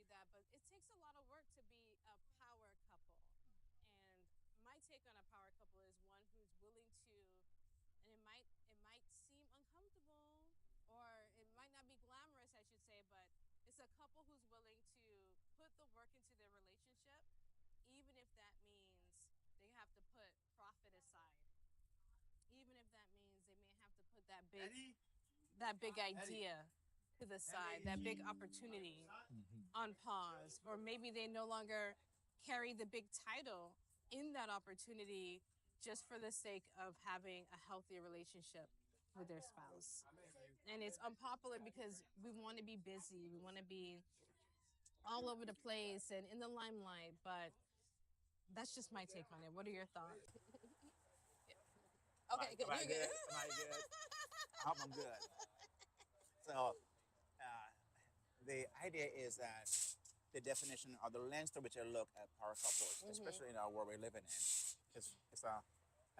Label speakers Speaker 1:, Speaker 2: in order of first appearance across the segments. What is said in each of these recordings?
Speaker 1: that, but it takes a lot of work to be a power couple. And my take on a power couple is one who's willing to, and it might seem uncomfortable, or it might not be glamorous, I should say, but it's a couple who's willing to put the work into their relationship, even if that means they have to put profit aside, even if that means they may have to put that big idea to the side, that big opportunity on pause, or maybe they no longer carry the big title in that opportunity just for the sake of having a healthy relationship with their spouse. And it's unpopular because we want to be busy, we want to be all over the place and in the limelight, but that's just my take on it. What are your thoughts? Okay, good.
Speaker 2: Am I
Speaker 1: You're good.
Speaker 2: good? Am I good? I hope I'm good. So, uh, the idea is that the definition or the lens through which I look at power couples, especially in our world we're living in, is a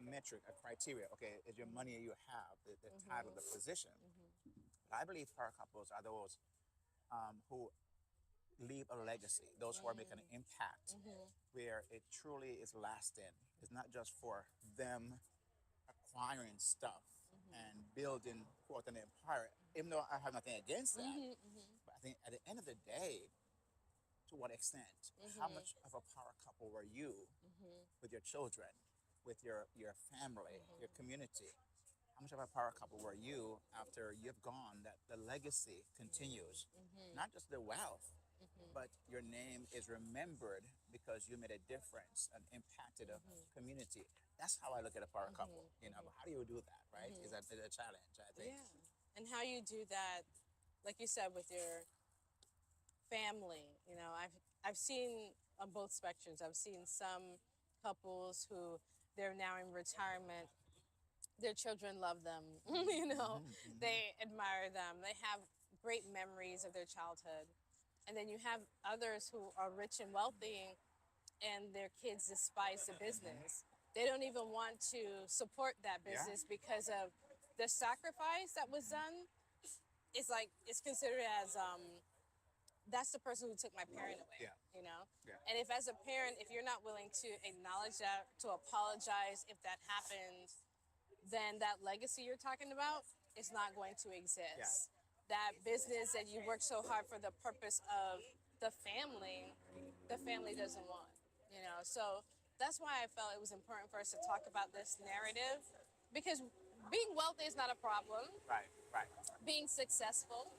Speaker 2: metric, a criteria. Okay, is your money you have, the title, the position. But I believe power couples are those who leave a legacy, those who are making an impact where it truly is lasting. It's not just for them acquiring stuff and building quote an empire, even though I have nothing against that. But I think at the end of the day, to what extent, how much of a power couple were you with your children, with your family, your community? How much of a power couple were you after you've gone that the legacy continues? Not just the wealth, but your name is remembered because you made a difference and impacted a community. That's how I look at a power couple. But how do you do that, right? Is that a challenge, I think.
Speaker 1: Yeah. And how you do that, like you said, with your family. I've seen on both spectrums. I've seen some couples who they're now in retirement. Their children love them. They admire them. They have great memories of their childhood. And then you have others who are rich and wealthy, and their kids despise the business. They don't even want to support that
Speaker 2: Yeah.
Speaker 1: business because of the sacrifice that was done. It's like it's considered as that's the person who took my parent away.
Speaker 2: Yeah. Yeah.
Speaker 1: And if as a parent, if you're not willing to acknowledge that, to apologize if that happens, then that legacy you're talking about is not going to
Speaker 2: Yeah.
Speaker 1: exist. That business that you work so hard for the purpose of the family doesn't want. So that's why I felt it was important for us to talk about this narrative, because being wealthy is not a problem.
Speaker 2: Right. Right.
Speaker 1: Being successful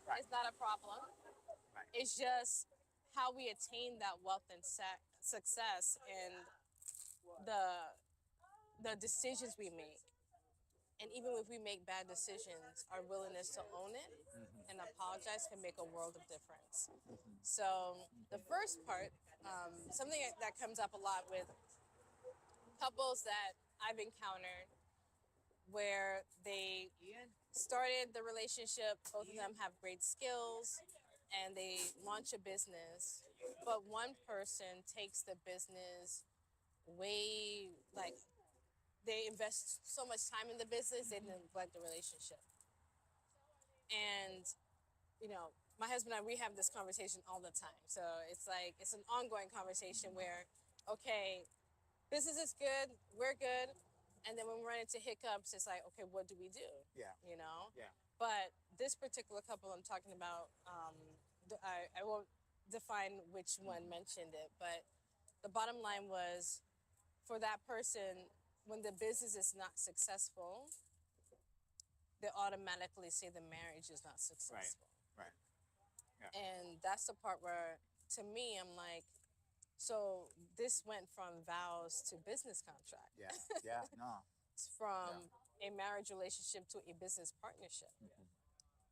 Speaker 2: Right.
Speaker 1: is not a problem.
Speaker 2: Right.
Speaker 1: It's just how we attain that wealth and success, and the decisions we make. And even if we make bad decisions, our willingness to own it and apologize can make a world of difference. So the first part, something that comes up a lot with couples that I've encountered, where they started the relationship, both of them have great skills, and they launch a business, but one person takes the business way, like, they invest so much time in the business, they neglect the relationship. And, my husband and I, we have this conversation all the time. So it's like, it's an ongoing conversation where, okay, business is good, we're good. And then when we run into hiccups, it's like, okay, what do we do?
Speaker 2: Yeah. Yeah.
Speaker 1: But this particular couple I'm talking about, I won't define which one mentioned it, but the bottom line was, for that person, when the business is not successful, they automatically say the marriage is not
Speaker 2: Right.
Speaker 1: successful.
Speaker 2: Right. Yeah.
Speaker 1: And that's the part where, to me, I'm like, so this went from vows to business contract.
Speaker 2: Yeah. Yeah. No.
Speaker 1: It's from a marriage relationship to a business partnership.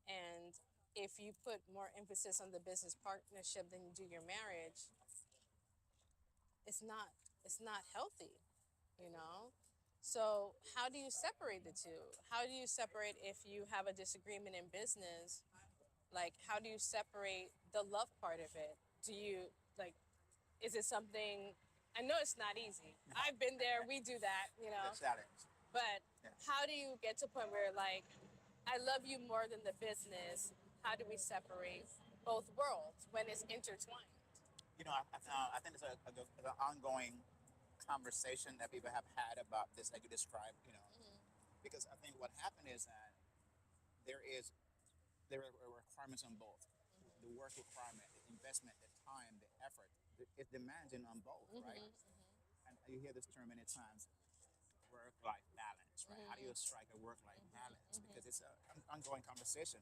Speaker 1: And if you put more emphasis on the business partnership than you do your marriage, it's not healthy, you know? So how do you separate the two? How do you separate if you have a disagreement in business? Like, how do you separate the love part of it? Do you, like, is it something, I know it's not easy. I've been there, we do that,
Speaker 2: The challenge.
Speaker 1: but
Speaker 2: Yeah.
Speaker 1: how do you get to a point where, like, I love you more than the business? How do we separate both worlds when it's intertwined.
Speaker 2: I think it's an ongoing conversation that people have had about this, like you described. Because I think what happened is that there are requirements on both. The work requirement, the investment, the time, the effort. It's demanding on both, right? And you hear this term many times, work-life balance, right? How do you strike a work-life balance? Because it's an ongoing conversation.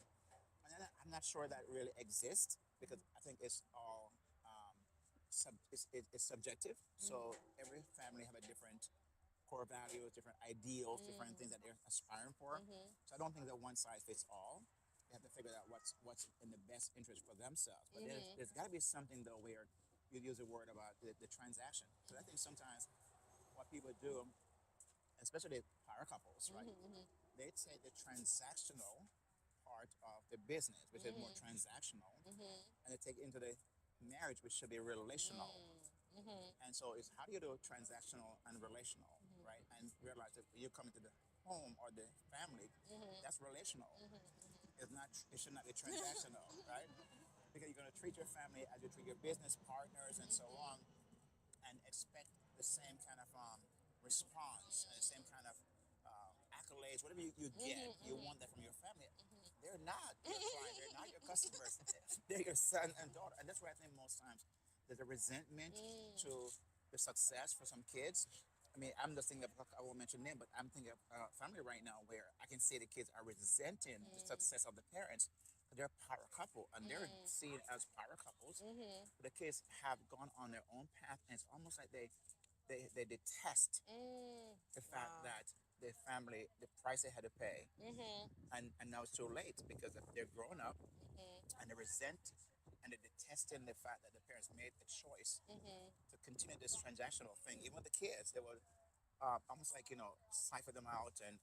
Speaker 2: And then I'm not sure that really exists because I think it's all it's subjective. So every family have a different core values, different ideals, different things that they're aspiring for. So I don't think that one size fits all. They have to figure out what's in the best interest for themselves. But there's got to be something though where you use a word about the transaction. Because I think sometimes what people do, especially power couples, right? They take the transactional part of the business, which is more transactional, and they take it into the marriage, which should be relational. And so it's how do you do transactional and relational, right? And realize that when you come into the home or the family, that's relational. It's not. It should not be transactional, right? Because you're going to treat your family as you treat your business partners and so on, and expect the same kind of response and the same kind of accolades, whatever you get, you want that from your family. They're not your clients, they're not your customers, they're your son and daughter. And that's why I think most times there's a resentment to the success for some kids. I mean, I'm just thinking of, I won't mention name, but I'm thinking of a family right now where I can see the kids are resenting the success of the parents. They're a power couple and they're seen as power couples. But the kids have gone on their own path and it's almost like they detest the fact that the family, the price they had to pay, and now it's too late because they're grown up and they resent and they're detesting the fact that the parents made a choice to continue this transactional thing. Even with the kids, they were almost like, cipher them out and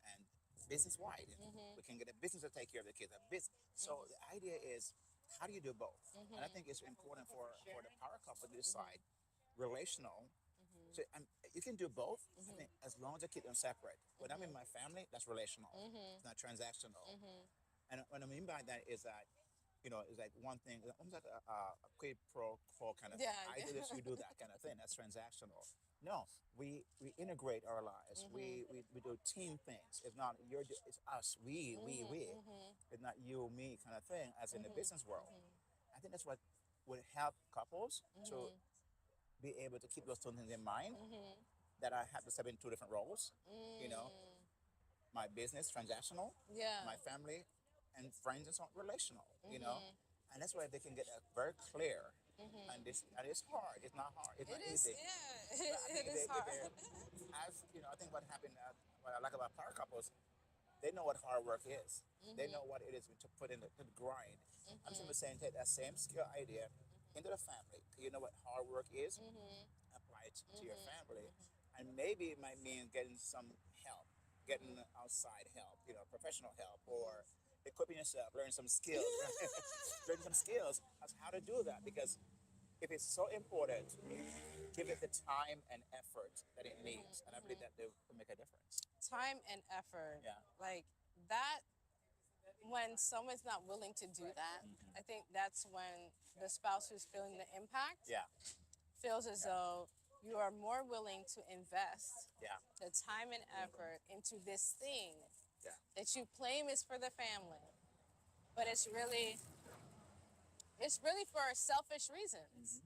Speaker 2: business wide. We can get a business to take care of the kids. A business. So the idea is, how do you do both? And I think it's important for the power couple to decide relational. So you can do both. I think as long as you keep them separate. When I'm in my family, that's relational. It's not transactional. And what I mean by that is that, it's like one thing, almost like a quid pro quo kind of thing. I do this, you do that kind of thing. That's transactional. No, we integrate our lives. We do team things. It's not it's us, we. It's not you, me kind of thing, as in the business world. I think that's what would help couples to be able to keep those two things in mind. That I have to step in two different roles. My business transactional, my family and friends and so on relational. And that's why they can get that very clear. And it's hard. It's not hard. It's not easy.
Speaker 1: Yeah,
Speaker 2: I think
Speaker 1: it is hard.
Speaker 2: I think what happened, what I like about power couples, they know what hard work is. They know what it is to put in the grind. I'm simply saying take that same skill idea into the family. You know what hard work is? Apply it to your family. And maybe it might mean getting some help, getting outside help, professional help, or equipping yourself, learn some skills, learn some skills as how to do that. Because if it's so important, give it the time and effort that it needs, and I believe that will make a difference.
Speaker 1: Time and effort.
Speaker 2: Yeah.
Speaker 1: Like that. When someone's not willing to do that, I think that's when the spouse who's feeling the impact feels as though you are more willing to invest the time and effort into this thing that you claim is for the family, but it's really for selfish reasons.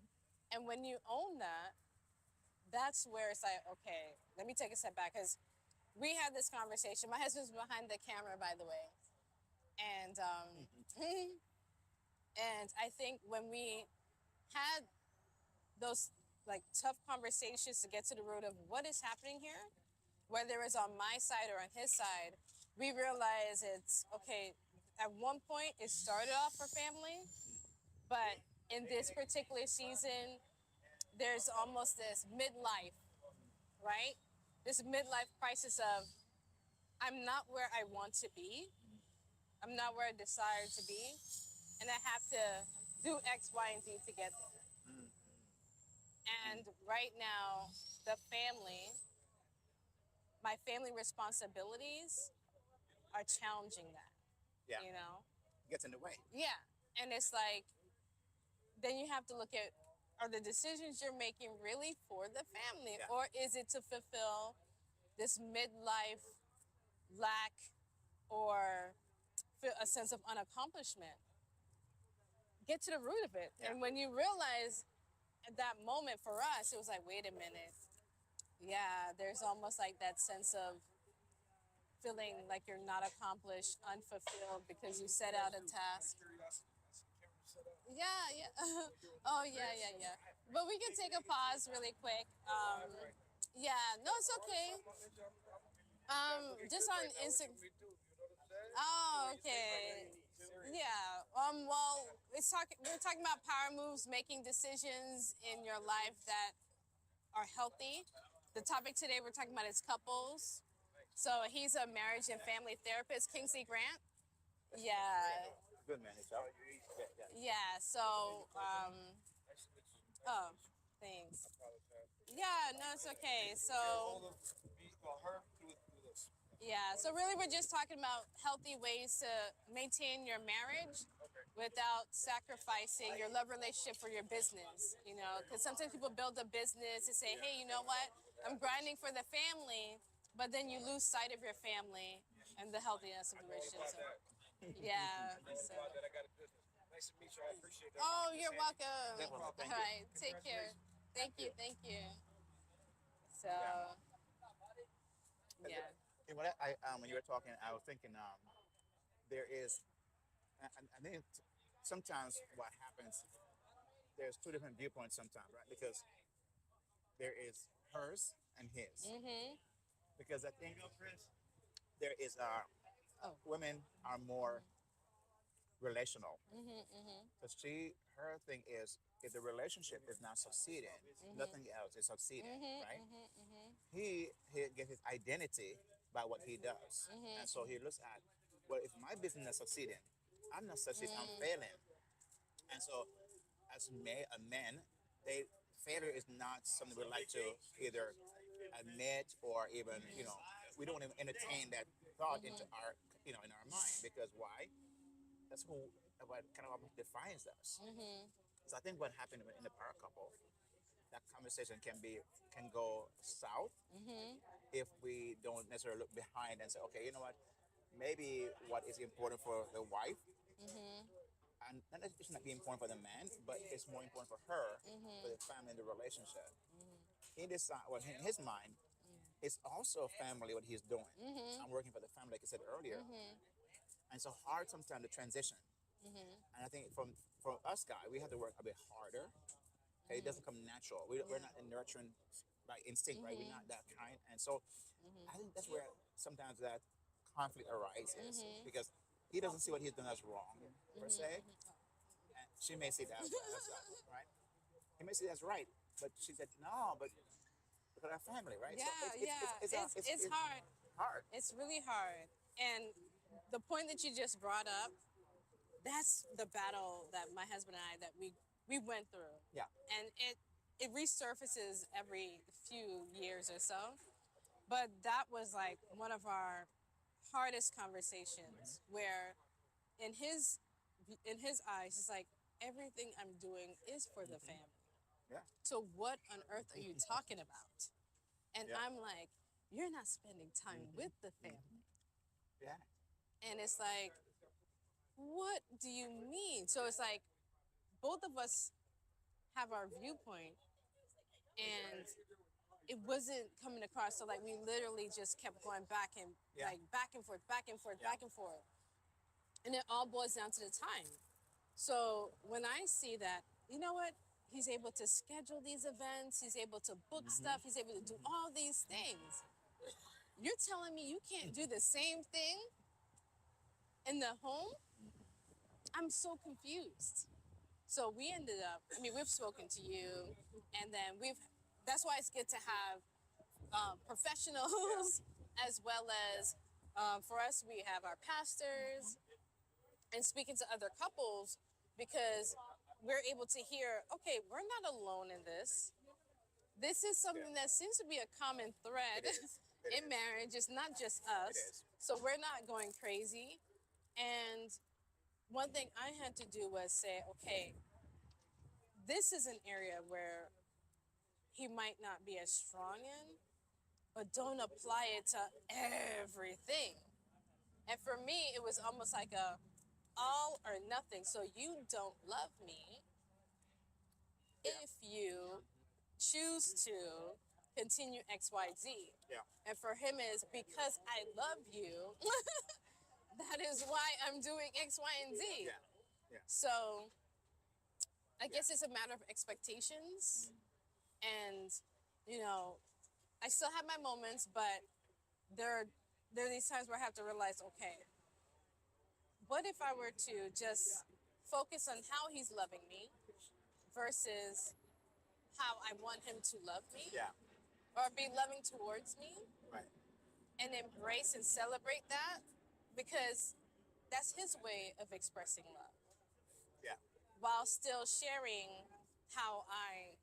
Speaker 1: And when you own that, that's where it's like, okay, let me take a step back, because we had this conversation. My husband's behind the camera, by the way. And and I think when we had those like tough conversations to get to the root of what is happening here, whether it's on my side or on his side, we realize it's okay. At one point, it started off for family, but in this particular season, there's almost this midlife, right? This midlife crisis of I'm not where I want to be. I'm not where I desire to be, and I have to do X, Y, and Z to get there. And right now, my family responsibilities are challenging that.
Speaker 2: Gets in the way.
Speaker 1: Yeah, and it's like then you have to look at, are the decisions you're making really for the family,
Speaker 2: Yeah.
Speaker 1: or is it to fulfill this midlife lack or feel a sense of unaccomplishment? Get to the root of it.
Speaker 2: Yeah.
Speaker 1: And when you realize at that moment for us, it was like, wait a minute. Yeah, there's almost like that sense of feeling like you're not accomplished, unfulfilled because you set out a task. Yeah, yeah. Oh, yeah. But we can take a pause really quick. Yeah, no, it's okay. Just on Instagram. Oh, okay. Yeah. Well, we're talking about power moves, making decisions in your life that are healthy. The topic today we're talking about is couples. So he's a marriage and family therapist, Kingsley Grant. Yeah.
Speaker 2: Good man, yourself.
Speaker 1: Yeah. So, oh, thanks. Yeah. No, it's okay. So. Yeah, so really we're just talking about healthy ways to maintain your marriage without sacrificing your love relationship for your business, you know, because sometimes people build a business and say, hey, you know what, I'm grinding for the family, but then you lose sight of your family and the healthiness of the relationship. So, yeah. So. Oh, you're welcome. All right, take care. Thank you. So, yeah.
Speaker 2: When you were talking, I was thinking there is, I think sometimes what happens, there's two different viewpoints sometimes, right? Because there is hers and his.
Speaker 1: Mm-hmm.
Speaker 2: Because I think there is
Speaker 1: Oh.
Speaker 2: women are more relational.
Speaker 1: Mm-hmm.
Speaker 2: Because her thing is, if the relationship is not succeeding, nothing else is succeeding, right? He gets his identity by what he does, and so he looks at, well, if my business is succeeding, I'm not succeeding, I'm failing, and so as a man, failure is not something we like to either admit or even we don't even entertain that thought into our in our mind, because why? That's what kind of defines us. So I think what happened in the power couple, that conversation can go south if we don't necessarily look behind and say, okay, you know what, maybe what is important for the wife, and it should not be important for the man, but it's more important for her, for the family and the relationship. He decide, well, in his mind, it's also family what he's doing. I'm working for the family, like I said earlier, and it's so hard sometimes to transition. And I think from us guys, we have to work a bit harder. Okay, it doesn't come natural. We're not nurturing by instinct, right? We're not that kind, and so I think that's where sometimes that conflict arises, because he doesn't see what he's doing as wrong per se, and she may see that as right. He may see that's right, but she said no, but look at our family, right?
Speaker 1: Yeah,
Speaker 2: So
Speaker 1: it's hard.
Speaker 2: Hard.
Speaker 1: It's really hard. And the point that you just brought up, that's the battle that my husband and I that we went through.
Speaker 2: Yeah.
Speaker 1: And it resurfaces every few years or so. But that was like one of our hardest conversations, where in his eyes, it's like, everything I'm doing is for the family.
Speaker 2: Yeah.
Speaker 1: So what on earth are you talking about? And
Speaker 2: Yeah.
Speaker 1: I'm like, you're not spending time with the family.
Speaker 2: Yeah.
Speaker 1: And it's like, what do you mean? So it's like, both of us have our viewpoint, and it wasn't coming across. So like, we literally just kept going back and like back and forth, back and forth, back and forth. And it all boils down to the time. So when I see that, you know what? He's able to schedule these events. He's able to book stuff. He's able to do all these things. You're telling me you can't do the same thing in the home? I'm so confused. So we ended up, we've spoken to you, and then that's why it's good to have professionals as well as, for us, we have our pastors, and speaking to other couples, because we're able to hear, okay, we're not alone in this. This is something that seems to be a common thread in marriage. It's not just us. So we're not going crazy. And one thing I had to do was say, okay, this is an area where he might not be as strong in, but don't apply it to everything. And for me, it was almost like a all or nothing. So you don't love me if you choose to continue X, Y, Z.
Speaker 2: Yeah.
Speaker 1: And for him is because I love you, that is why I'm doing X, Y, and Z.
Speaker 2: Yeah. Yeah.
Speaker 1: So I guess it's a matter of expectations. And, you know, I still have my moments, but there are these times where I have to realize, okay, what if I were to just focus on how he's loving me versus how I want him to love me
Speaker 2: Yeah.
Speaker 1: or be loving towards me,
Speaker 2: Right.
Speaker 1: and embrace and celebrate that, because that's his way of expressing love
Speaker 2: Yeah.
Speaker 1: while still sharing how I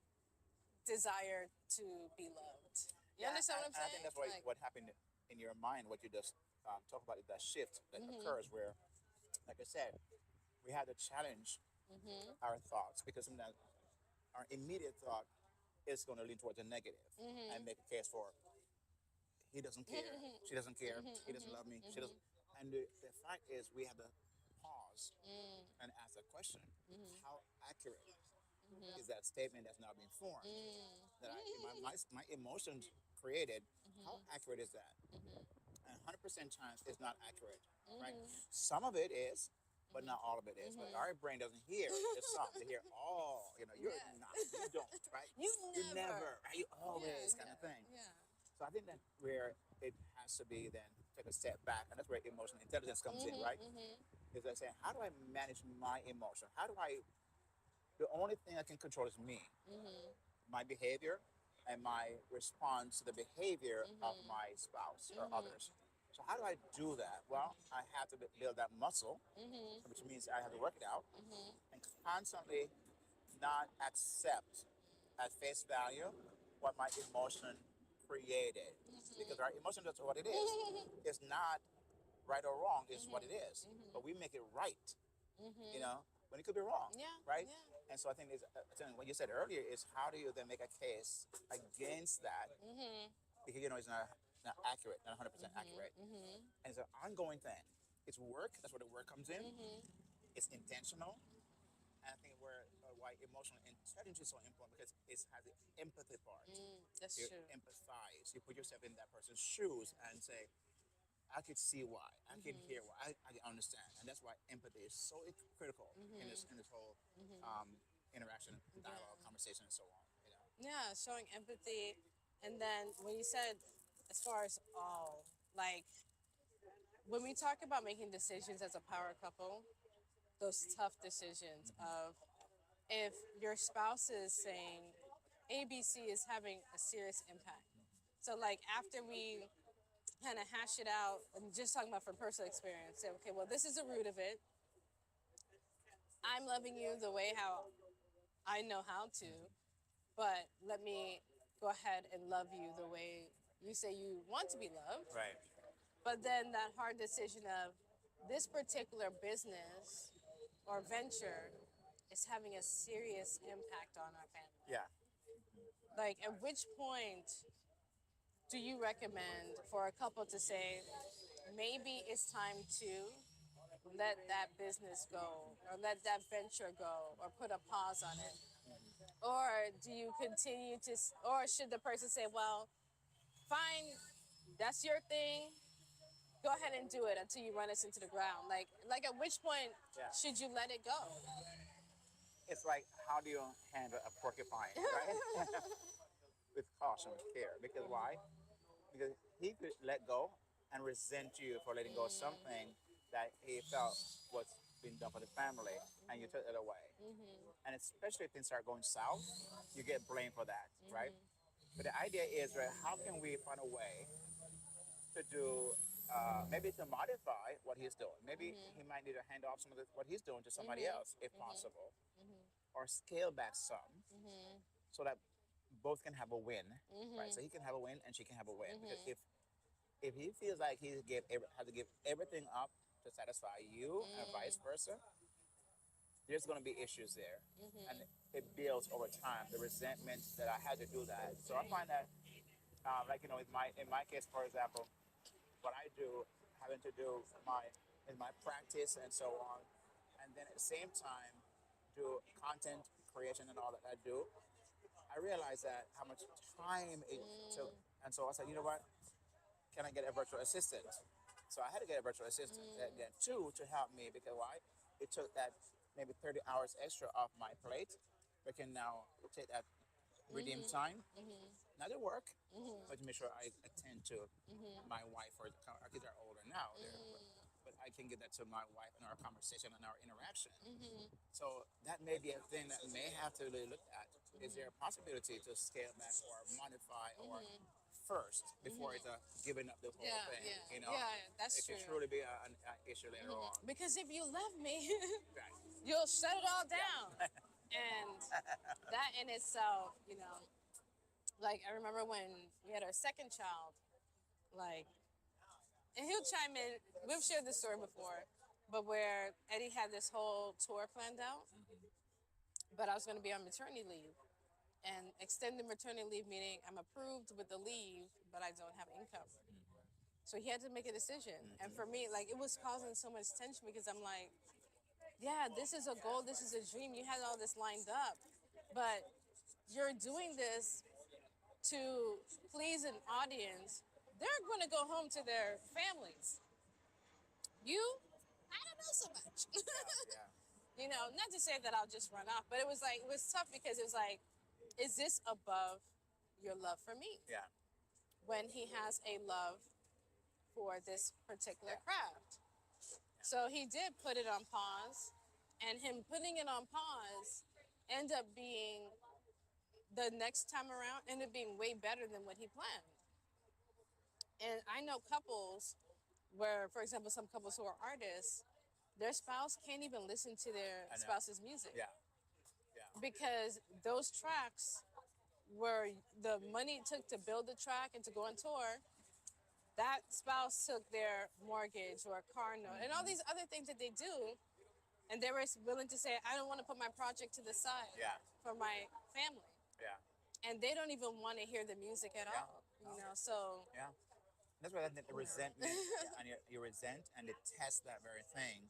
Speaker 1: desire to be loved. You understand what I'm saying?
Speaker 2: I think that's what happened in your mind, what you just talked about, is that shift that
Speaker 1: Mm-hmm.
Speaker 2: occurs where, like I said, we had to challenge
Speaker 1: Mm-hmm.
Speaker 2: our thoughts, because sometimes our immediate thought is going to lean towards a negative
Speaker 1: Mm-hmm.
Speaker 2: and make a case for he doesn't care, she doesn't care, he doesn't love me, she doesn't. And the fact is, we have to pause and ask a question: how accurate is that statement that's now being formed? That my emotions created, how accurate is that? And 100% chance is not accurate, right? Some of it is, but not all of it is. But our brain doesn't hear the some; they hear all. You know, you're
Speaker 1: Yeah.
Speaker 2: not, you don't, right?
Speaker 1: You
Speaker 2: never, right? You always,
Speaker 1: yeah,
Speaker 2: kind of thing.
Speaker 1: Yeah.
Speaker 2: So I think that where it has to be then take a step back, and that's where emotional intelligence comes in, right? Is that saying, how do I manage my emotion? How do I? The only thing I can control is me, my behavior, and my response to the behavior of my spouse or others. So how do I do that? Well, I have to build that muscle, which means I have to work it out, and constantly not accept at face value what my emotion created, because our emotion is what it is. It's not right or wrong; it's what it is. But we make it right, you know, when it could be wrong,
Speaker 1: Yeah,
Speaker 2: right?
Speaker 1: yeah.
Speaker 2: And so I think what you said earlier is, how do you then make a case against that? Because it's not accurate, not 100% accurate, and it's an ongoing thing. It's work. That's where the work comes in. It's intentional. And I think why emotional intelligence is so important, because it has the empathy part.
Speaker 1: That's
Speaker 2: You
Speaker 1: true.
Speaker 2: empathize. You put yourself in that person's shoes and say, I could see why. I can hear why. I can understand. And that's why empathy is so critical in this whole interaction, dialogue, conversation, and so on. You know?
Speaker 1: Yeah, showing empathy. And then when you said, as far as all, like, when we talk about making decisions as a power couple, those tough decisions of if your spouse is saying ABC is having a serious impact. So, like, after we kind of hash it out and just talking about from personal experience, say, okay, well, this is the root of it. I'm loving you the way how I know how to, but let me go ahead and love you the way you say you want to be loved.
Speaker 2: Right.
Speaker 1: But then that hard decision of this particular business or venture is having a serious impact on our family.
Speaker 2: Yeah.
Speaker 1: Like, at which point do you recommend for a couple to say, maybe it's time to let that business go or let that venture go or put a pause on it? Or do you continue to, or should the person say, well, fine, that's your thing, go ahead and do it until you run us into the ground? Like at which point
Speaker 2: Yeah.
Speaker 1: should you let it go?
Speaker 2: It's like, how do you handle a porcupine, right? With caution, with care. Because why? Because he could let go and resent you for letting go of something that he felt was being done for the family, and you took it away. And especially if things start going south, you get blamed for that, right? But the idea is, right, how can we find a way to do, maybe to modify what he's doing? Maybe he might need to hand off some of what he's doing to somebody else, if possible, or scale back some, so that both can have a win, right? So he can have a win and she can have a win. Because if he feels like he has to give everything up to satisfy you and vice versa, there's going to be issues there, and it builds over time. The resentment that I had to do that. So I find that, like in my case, for example, what I do, having to do in my practice and so on, and then at the same time do content creation and all that I do. I realized that how much time it took, and so I said, you know what? Can I get a virtual assistant? So I had to get a virtual assistant, get two to help me because why? It took that maybe 30 hours extra off my plate. We can now take that redeem time, not at work, but to make sure I attend to my wife or our kids are older now. But I can get that to my wife in our conversation and our interaction. So that may be a thing that may have to really look at. Is there a possibility to scale back or modify or first before it's giving up the whole thing?
Speaker 1: Yeah,
Speaker 2: You know,
Speaker 1: that's
Speaker 2: it
Speaker 1: true.
Speaker 2: can truly be an issue later on.
Speaker 1: Because if you love me,
Speaker 2: Right.
Speaker 1: you'll shut it all down. And that in itself, you know, like I remember when we had our second child, like, and he'll chime in, we've shared this story before, but where Eddie had this whole tour planned out, but I was going to be on maternity leave. And extended maternity leave meaning I'm approved with the leave, but I don't have income. So he had to make a decision. And for me, like, it was causing so much tension because I'm like, yeah, this is a goal, this is a dream. You had all this lined up, but you're doing this to please an audience. They're going to go home to their families. You, I don't know so much.
Speaker 2: Yeah.
Speaker 1: You know, not to say that I'll just run off, but it was like, it was tough because it was like, is this above your love for me?
Speaker 2: Yeah.
Speaker 1: When he has a love for this particular craft. So he did put it on pause, and him putting it on pause ended up being, the next time around, ended up being way better than what he planned. And I know couples where, for example, some couples who are artists, their spouse can't even listen to their spouse's music.
Speaker 2: Yeah.
Speaker 1: Because those tracks were the money it took to build the track and to go on tour, that spouse took their mortgage or car note and all these other things that they do, and they were willing to say, I don't want to put my project to the side for my family.
Speaker 2: Yeah.
Speaker 1: And they don't even want to hear the music at all, you know, so.
Speaker 2: Yeah. That's why I think the resentment, and you resent and detest that very thing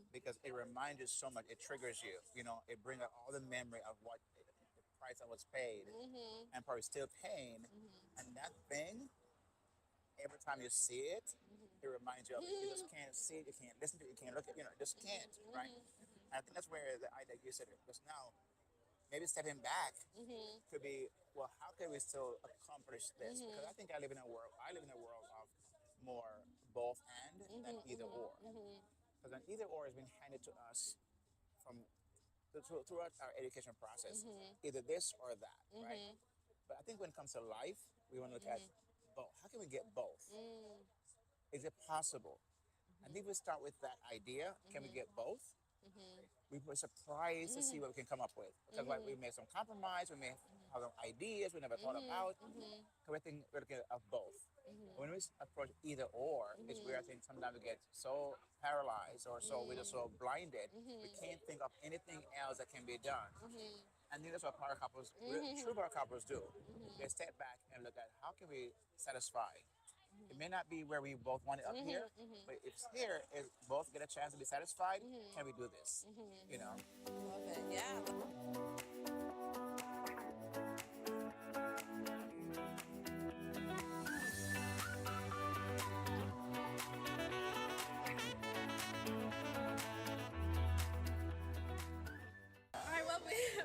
Speaker 2: because it reminds you so much, it triggers you, you know, it brings up all the memory of what the price that was paid and probably still paying. And that thing, every time you see it, it reminds you of it. You just can't see it, you can't listen to it, you can't look at it, you know, just can't, right? And I think that's where the idea you said just now, maybe stepping back could be, well, how can we still accomplish this? Because I think I live in a world of more both and than either or. Because an either or has been handed to us throughout our education process, either this or that, right? But I think when it comes to life, we want to look at both. How can we get both? Is it possible? I think we start with that idea. Can we get both? We were surprised to see what we can come up with. Because like, we made some compromise, we may have some ideas we never thought about. We're looking at both. When we approach either or, it's where I think sometimes we get so paralyzed or so we're just so blinded, we can't think of anything else that can be done. And I think that's what power couples, true power couples do. They step back and look at how can we satisfy. It may not be where we both want it up here, but if it's here, if both get a chance to be satisfied, can we do this? You know?
Speaker 1: Love it, yeah. All right, well,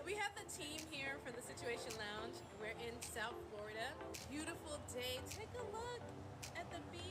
Speaker 1: we have the team here for the Situation Lounge. We're in South Florida. Beautiful day. Take a look at the beach.